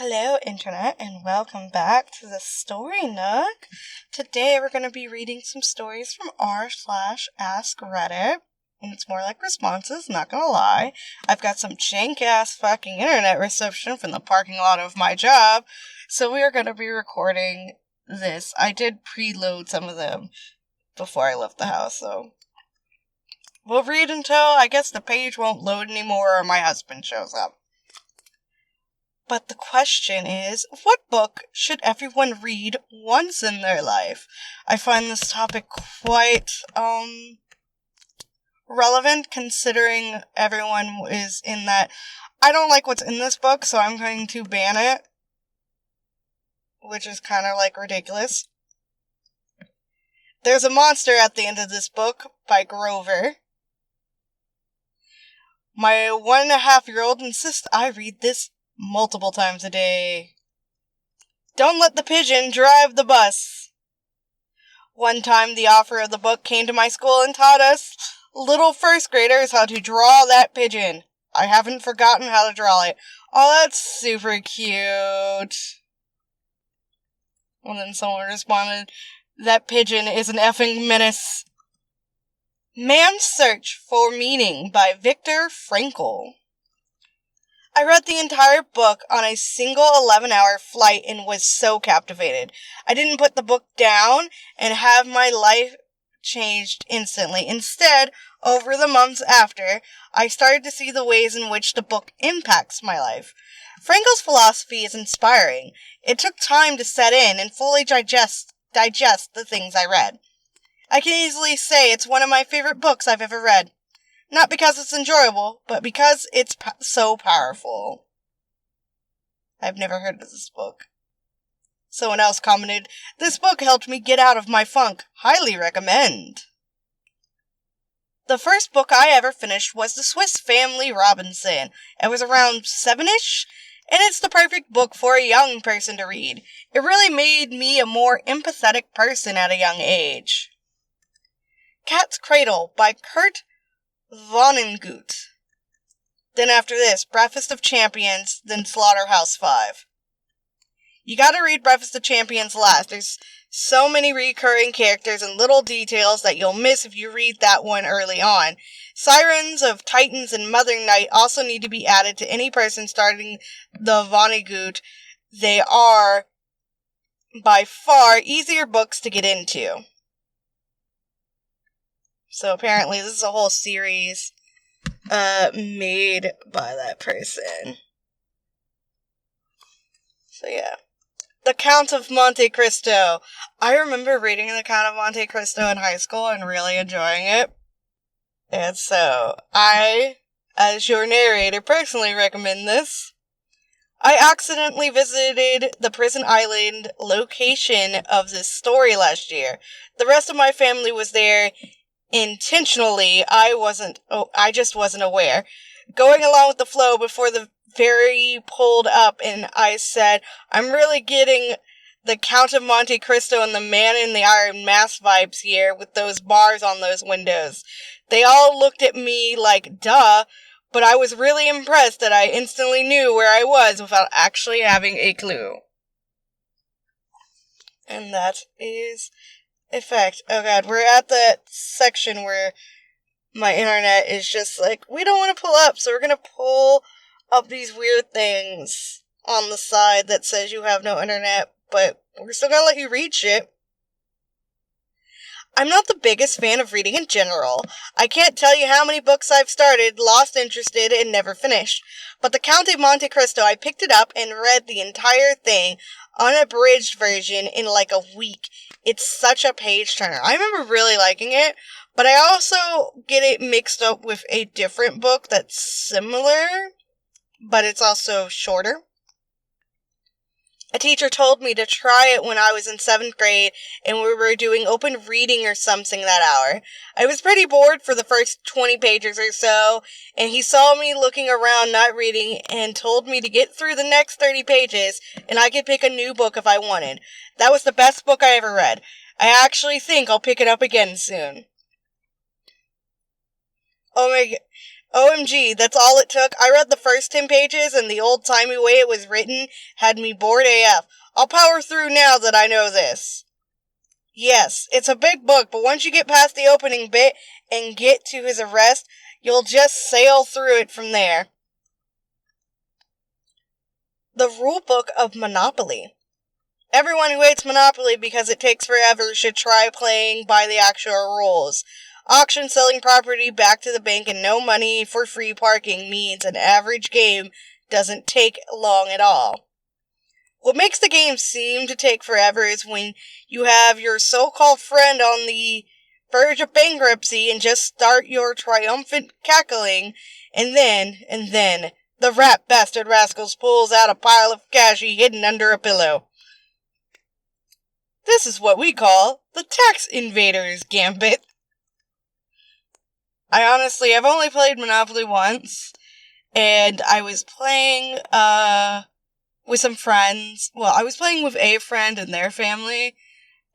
Hello, Internet, and welcome back to the Story Nook. Today we're going to be reading some stories from r/AskReddit, and it's more like responses, not gonna lie. I've got some jank-ass fucking internet reception from the parking lot of my job, so we are going to be recording this. I did preload some of them before I left the house, so we'll read until, I guess, the page won't load anymore or my husband shows up. But the question is, what book should everyone read once in their life? I find this topic quite, relevant, considering everyone is in that, I don't like what's in this book, so I'm going to ban it. Which is kind of, ridiculous. There's a monster at the end of this book, by Grover. My 1.5-year-old insists I read this multiple times a day. Don't let the pigeon drive the bus. One time the author of the book came to my school and taught us little first graders how to draw that pigeon. I haven't forgotten how to draw it. Oh, that's super cute. And then someone responded, that pigeon is an effing menace. Man's Search for Meaning by Viktor Frankl. I read the entire book on a single 11-hour flight and was so captivated. I didn't put the book down and have my life changed instantly. Instead, over the months after, I started to see the ways in which the book impacts my life. Frankl's philosophy is inspiring. It took time to set in and fully digest the things I read. I can easily say it's one of my favorite books I've ever read. Not because it's enjoyable, but because it's so powerful. I've never heard of this book. Someone else commented, this book helped me get out of my funk. Highly recommend. The first book I ever finished was The Swiss Family Robinson. It was around 7-ish, and it's the perfect book for a young person to read. It really made me a more empathetic person at a young age. Cat's Cradle by Kurt Vonnegut. Then after this, Breakfast of Champions, then Slaughterhouse-Five. You gotta read Breakfast of Champions last. There's so many recurring characters and little details that you'll miss if you read that one early on. Sirens of Titans and Mother Night also need to be added to any person starting the Vonnegut. They are, by far, easier books to get into. So apparently this is a whole series made by that person. So yeah. The Count of Monte Cristo. I remember reading The Count of Monte Cristo in high school and really enjoying it. And so, I, as your narrator, personally recommend this. I accidentally visited the prison island location of this story last year. The rest of my family was there intentionally. I just wasn't aware. Going along with the flow before the ferry pulled up and I said, I'm really getting the Count of Monte Cristo and the Man in the Iron Mask vibes here with those bars on those windows. They all looked at me like, duh, but I was really impressed that I instantly knew where I was without actually having a clue. And that is effect. Oh god, we're at that section where my internet is just like, we don't want to pull up, so we're gonna pull up these weird things on the side that says you have no internet, but we're still gonna let you read shit. I'm not the biggest fan of reading in general. I can't tell you how many books I've started, lost interested, and never finished. But the Count of Monte Cristo, I picked it up and read the entire thing, unabridged version, in like a week. It's such a page turner. I remember really liking it, but I also get it mixed up with a different book that's similar, but it's also shorter. A teacher told me to try it when I was in 7th grade, and we were doing open reading or something that hour. I was pretty bored for the first 20 pages or so, and he saw me looking around not reading and told me to get through the next 30 pages, and I could pick a new book if I wanted. That was the best book I ever read. I actually think I'll pick it up again soon. Oh my god. OMG, that's all it took. I read the first 10 pages and the old-timey way it was written had me bored AF. I'll power through now that I know this. Yes, it's a big book, but once you get past the opening bit and get to his arrest, you'll just sail through it from there. The Rulebook of Monopoly. Everyone who hates Monopoly because it takes forever should try playing by the actual rules. Auction selling property back to the bank and no money for free parking means an average game doesn't take long at all. What makes the game seem to take forever is when you have your so-called friend on the verge of bankruptcy and just start your triumphant cackling, and then, the rat bastard rascals pulls out a pile of cash he hidden under a pillow. This is what we call the tax invader's gambit. I've only played Monopoly once, and I was playing, with some friends. Well, I was playing with a friend and their family,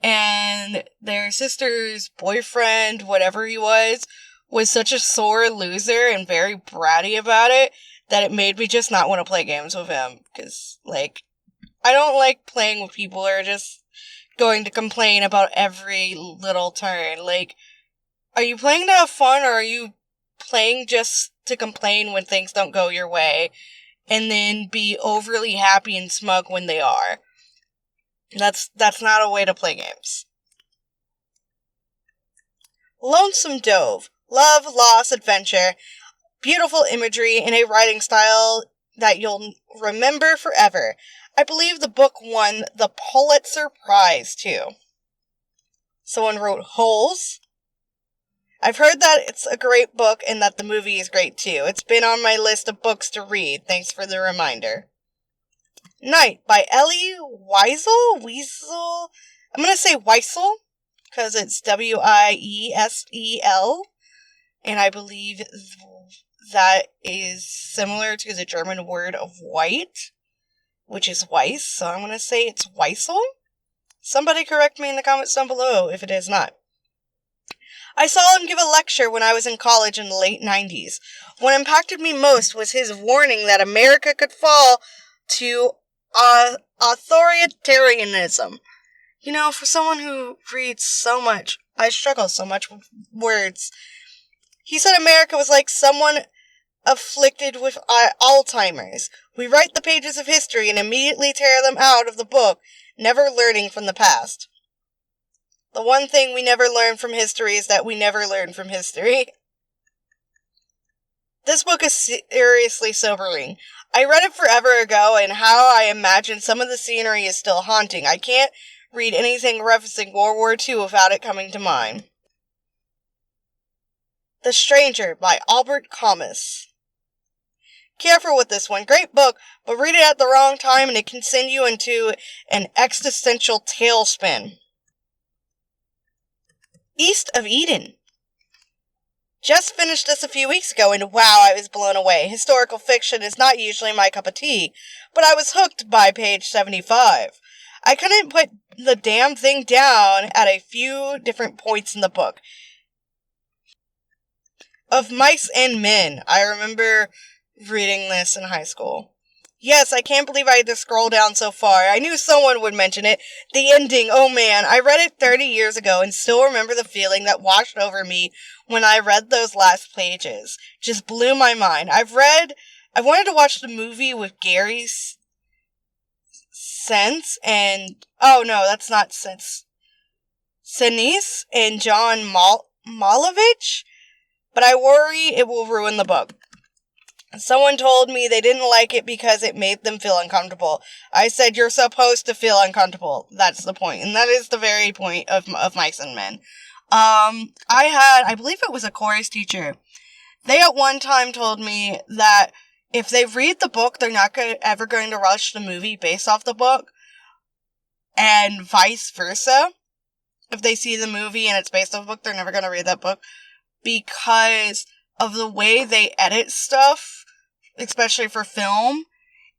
and their sister's boyfriend, whatever he was such a sore loser and very bratty about it that it made me just not want to play games with him. Because, I don't like playing with people who are just going to complain about every little turn. Are you playing to have fun, or are you playing just to complain when things don't go your way? And then be overly happy and smug when they are. That's not a way to play games. Lonesome Dove. Love, loss, adventure. Beautiful imagery in a writing style that you'll remember forever. I believe the book won the Pulitzer Prize, too. Someone wrote Holes. I've heard that it's a great book and that the movie is great too. It's been on my list of books to read. Thanks for the reminder. Night by Ellie Wiesel? I'm going to say Wiesel because it's Wiesel. And I believe that is similar to the German word of white, which is Weiss. So I'm going to say it's Wiesel. Somebody correct me in the comments down below if it is not. I saw him give a lecture when I was in college in the late 90s. What impacted me most was his warning that America could fall to authoritarianism. You know, for someone who reads so much, I struggle so much with words. He said America was like someone afflicted with Alzheimer's. We write the pages of history and immediately tear them out of the book, never learning from the past. The one thing we never learn from history is that we never learn from history. This book is seriously sobering. I read it forever ago, and how I imagine some of the scenery is still haunting. I can't read anything referencing World War II without it coming to mind. The Stranger by Albert Camus. Careful with this one. Great book, but read it at the wrong time and it can send you into an existential tailspin. East of Eden. Just finished this a few weeks ago, and wow, I was blown away. Historical fiction is not usually my cup of tea, but I was hooked by page 75. I couldn't put the damn thing down at a few different points in the book. Of Mice and Men. I remember reading this in high school. Yes, I can't believe I had to scroll down so far. I knew someone would mention it. The ending, oh man, I read it 30 years ago and still remember the feeling that washed over me when I read those last pages. Just blew my mind. I wanted to watch the movie with Gary Sinise and, oh no, that's not Sinise and John Malkovich, but I worry it will ruin the book. Someone told me they didn't like it because it made them feel uncomfortable. I said, you're supposed to feel uncomfortable. That's the point. And that is the very point of Mice and Men. I believe it was a chorus teacher. They at one time told me that if they read the book, they're not ever going to rush the movie based off the book. And vice versa. If they see the movie and it's based off the book, they're never going to read that book. Because of the way they edit stuff, especially for film,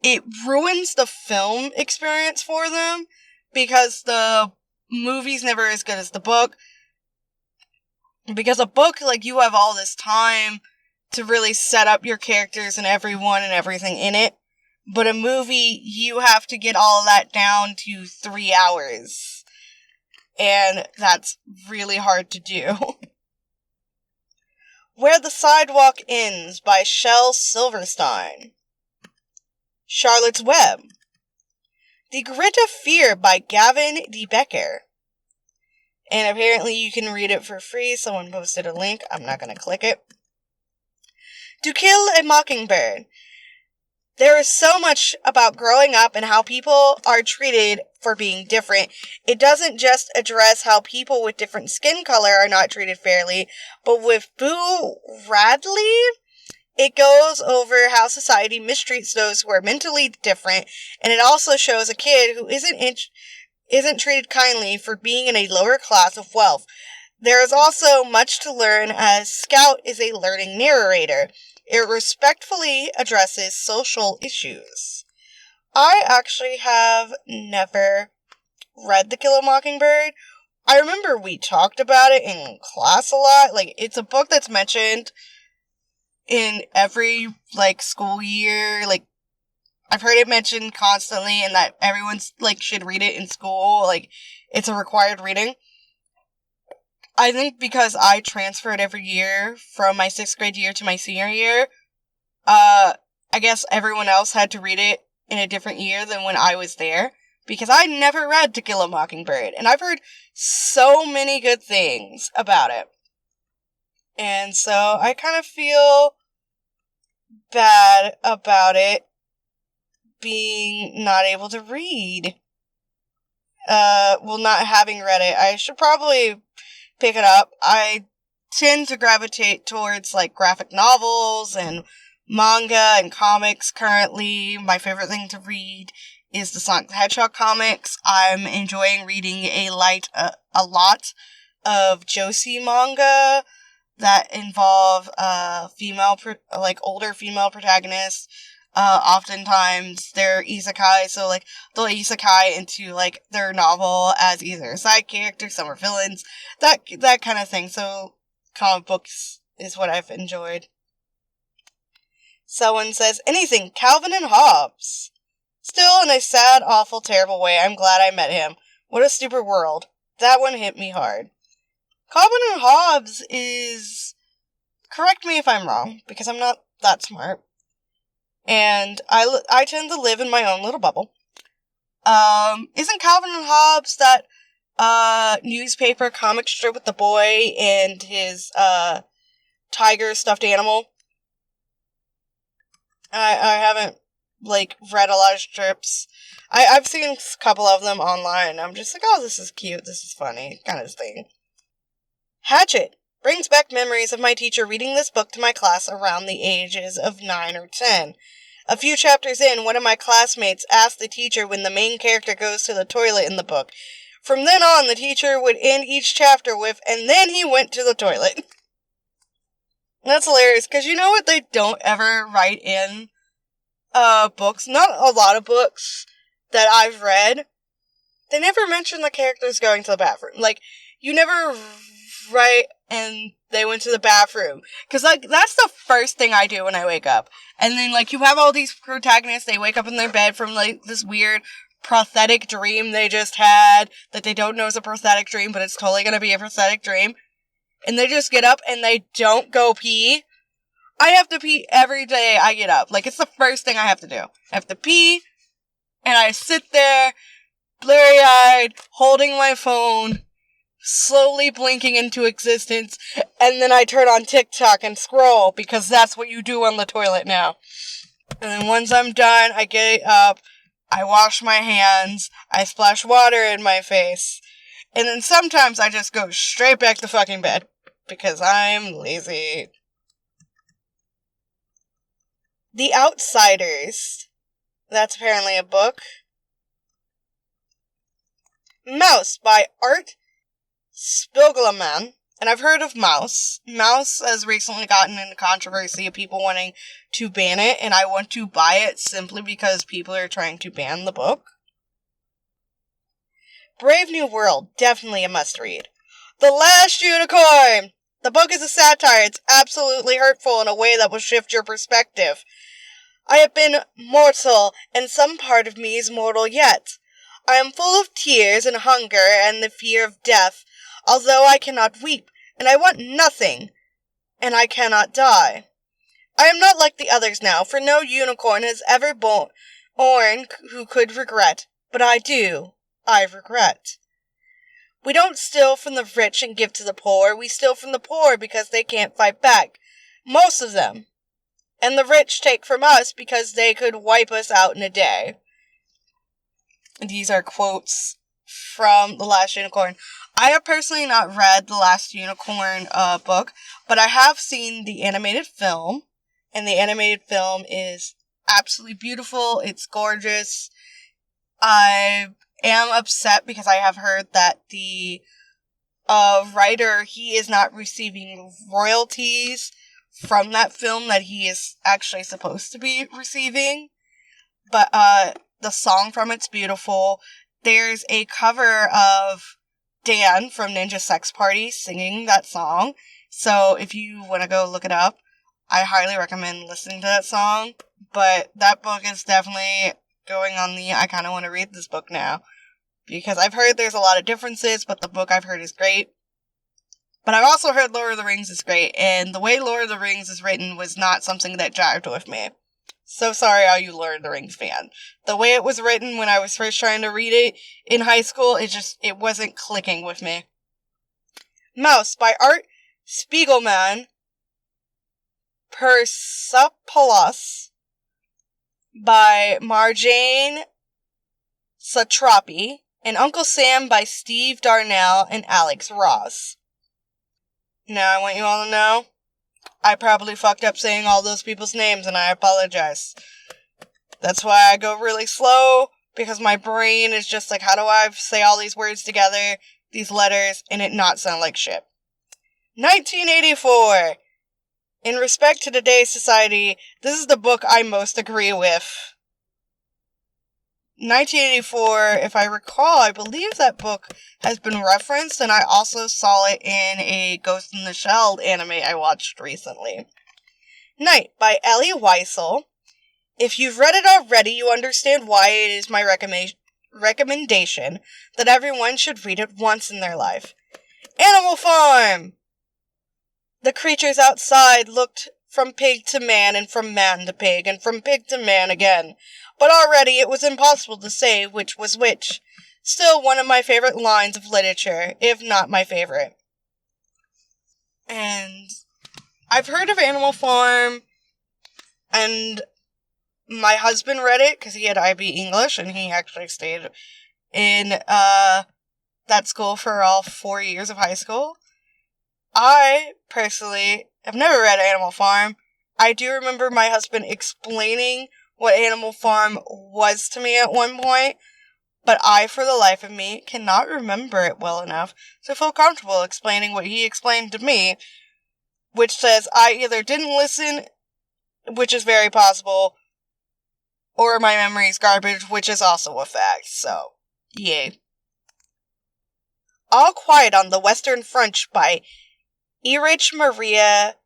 it ruins the film experience for them because the movie's never as good as the book. Because a book, you have all this time to really set up your characters and everyone and everything in it. But a movie, you have to get all of that down to 3 hours. And that's really hard to do. Where the Sidewalk Ends by Shel Silverstein. Charlotte's Web. The Grit of Fear by Gavin De Becker. And apparently you can read it for free. Someone posted a link. I'm not going to click it. To Kill a Mockingbird. There is so much about growing up and how people are treated for being different. It doesn't just address how people with different skin color are not treated fairly, but with Boo Radley, it goes over how society mistreats those who are mentally different, and it also shows a kid who isn't treated kindly for being in a lower class of wealth. There is also much to learn as Scout is a learning narrator. It respectfully addresses social issues. I actually have never read To Kill a Mockingbird. I remember we talked about it in class a lot. Like, it's a book that's mentioned in every, school year. Like, I've heard it mentioned constantly and that everyone's, should read it in school. Like, it's a required reading. I think because I transferred every year from my 6th grade year to my senior year, I guess everyone else had to read it in a different year than when I was there, because I never read To Kill a Mockingbird, and I've heard so many good things about it. And so I kind of feel bad about it being not able to read. Not having read it. I should probably pick it up. I tend to gravitate towards, graphic novels and manga and comics currently. My favorite thing to read is the Sonic the Hedgehog comics. I'm enjoying reading a lot of Josie manga that involve older female protagonists. Oftentimes they're isekai, so they'll isekai into their novel as either a side character, some are villains, that kind of thing. So comic books is what I've enjoyed. Someone says, anything Calvin and Hobbes. Still, in a sad, awful, terrible way, I'm glad I met him. What a stupid world. That one hit me hard. Calvin and Hobbes is... Correct me if I'm wrong, because I'm not that smart. And I tend to live in my own little bubble. Isn't Calvin and Hobbes that newspaper comic strip with the boy and his tiger stuffed animal? I haven't read a lot of strips. I've seen a couple of them online. I'm just oh, this is cute, this is funny, kind of thing. Hatchet brings back memories of my teacher reading this book to my class around the ages of 9 or 10. A few chapters in, one of my classmates asked the teacher when the main character goes to the toilet in the book. From then on, the teacher would end each chapter with, and then he went to the toilet. That's hilarious, because you know what they don't ever write in books? Not a lot of books that I've read. They never mention the characters going to the bathroom. You never write, and they went to the bathroom. Because, that's the first thing I do when I wake up. And then, you have all these protagonists, they wake up in their bed from, this weird prosthetic dream they just had, that they don't know is a prosthetic dream, but it's totally gonna be a prosthetic dream. And they just get up, and they don't go pee. I have to pee every day I get up. It's the first thing I have to do. I have to pee, and I sit there, blurry-eyed, holding my phone, slowly blinking into existence, and then I turn on TikTok and scroll, because that's what you do on the toilet now. And then once I'm done, I get up, I wash my hands, I splash water in my face, and then sometimes I just go straight back to fucking bed, because I'm lazy. The Outsiders. That's apparently a book. Mouse by Art Spiegelman. And I've heard of Mouse. Mouse has recently gotten into controversy of people wanting to ban it, and I want to buy it simply because people are trying to ban the book. Brave New World, definitely a must-read. The Last Unicorn The book is a satire. It's absolutely hurtful in a way that will shift your perspective. I have been mortal, and some part of me is mortal yet. I am full of tears and hunger and the fear of death, although I cannot weep, and I want nothing, and I cannot die. I am not like the others now, for no unicorn has ever born who could regret, but I do. I regret. We don't steal from the rich and give to the poor. We steal from the poor because they can't fight back. Most of them. And the rich take from us because they could wipe us out in a day. These are quotes from The Last Unicorn. I have personally not read The Last Unicorn book, but I have seen the animated film. And the animated film is absolutely beautiful. It's gorgeous. I am upset because I have heard that the writer, he is not receiving royalties from that film that he is actually supposed to be receiving. But the song from it's beautiful. There's a cover of Dan from Ninja Sex Party singing that song. So if you want to go look it up, I highly recommend listening to that song. But that book is definitely going on the I kind of want to read this book now. Because I've heard there's a lot of differences, but the book I've heard is great. But I've also heard Lord of the Rings is great, and the way Lord of the Rings is written was not something that jived with me. So sorry, all you Lord of the Rings fan. The way it was written when I was first trying to read it in high school, it wasn't clicking with me. Mouse by Art Spiegelman. Persepolis by Marjane Satrapi. And Uncle Sam by Steve Darnell and Alex Ross. Now I want you all to know, I probably fucked up saying all those people's names, and I apologize. That's why I go really slow, because my brain is just like, how do I say all these words together, these letters, and it not sound like shit. 1984. In respect to today's society, this is the book I most agree with. 1984, if I recall, I believe that book has been referenced, and I also saw it in a Ghost in the Shell anime I watched recently. Night by Ellie Weissel. If you've read it already, you understand why it is my recommendation that everyone should read it once in their life. Animal Farm! The creatures outside looked from pig to man, and from man to pig, and from pig to man again. But already it was impossible to say which was which. Still one of my favorite lines of literature, if not my favorite. And I've heard of Animal Farm, and my husband read it because he had IB English, and he actually stayed in that school for all 4 years of high school. I, personally, have never read Animal Farm. I do remember my husband explaining what Animal Farm was to me at one point, but I, for the life of me, cannot remember it well enough to feel comfortable explaining what he explained to me, which says I either didn't listen, which is very possible, or my memory's garbage, which is also a fact, so, yay. All Quiet on the Western Front by Erich Maria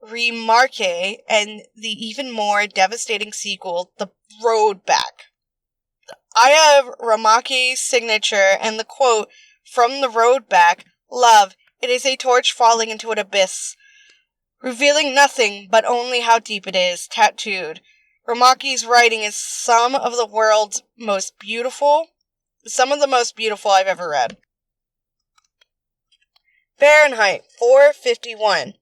Remarque, and the even more devastating sequel, The Road Back. I have Remarque's signature and the quote from The Road Back, "Love, it is a torch falling into an abyss, revealing nothing but only how deep it is," tattooed. Remarque's writing is some of the most beautiful I've ever read. Fahrenheit 451.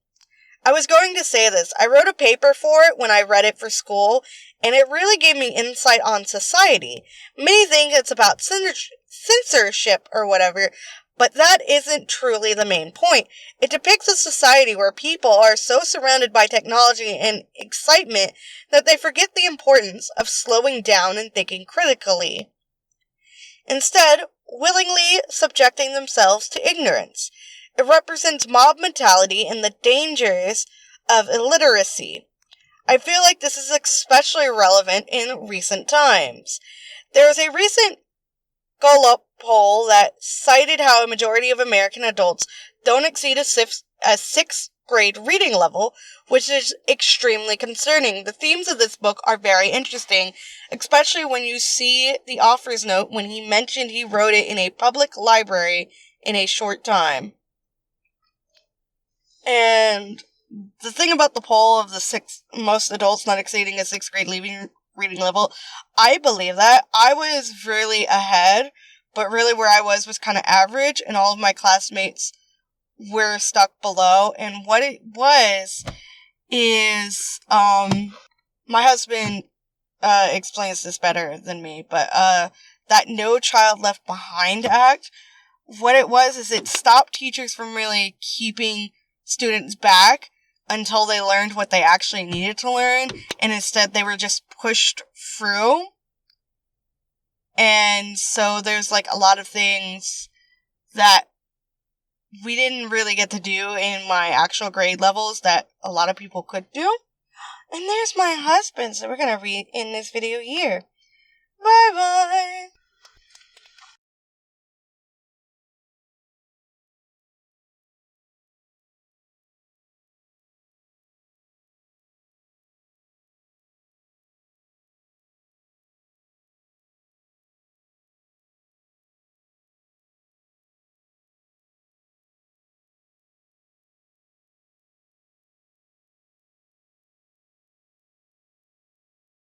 I was going to say this. I wrote a paper for it when I read it for school, and it really gave me insight on society. Many think it's about censorship or whatever, but that isn't truly the main point. It depicts a society where people are so surrounded by technology and excitement that they forget the importance of slowing down and thinking critically. Instead, willingly subjecting themselves to ignorance. It represents mob mentality and the dangers of illiteracy. I feel like this is especially relevant in recent times. There was a recent Gallup poll that cited how a majority of American adults don't exceed a a 6th grade reading level, which is extremely concerning. The themes of this book are very interesting, especially when you see the author's note when he mentioned he wrote it in a public library in a short time. And the thing about the poll of most adults not exceeding a 6th grade reading level, I believe that. I was really ahead, but really where I was kind of average, and all of my classmates were stuck below. And what it was is, my husband explains this better than me, but that No Child Left Behind Act, what it was is it stopped teachers from really keeping students back until they learned what they actually needed to learn, and instead they were just pushed through. And so there's like a lot of things that we didn't really get to do in my actual grade levels that a lot of people could do. And there's my husband, so we're gonna read in this video here. Bye bye!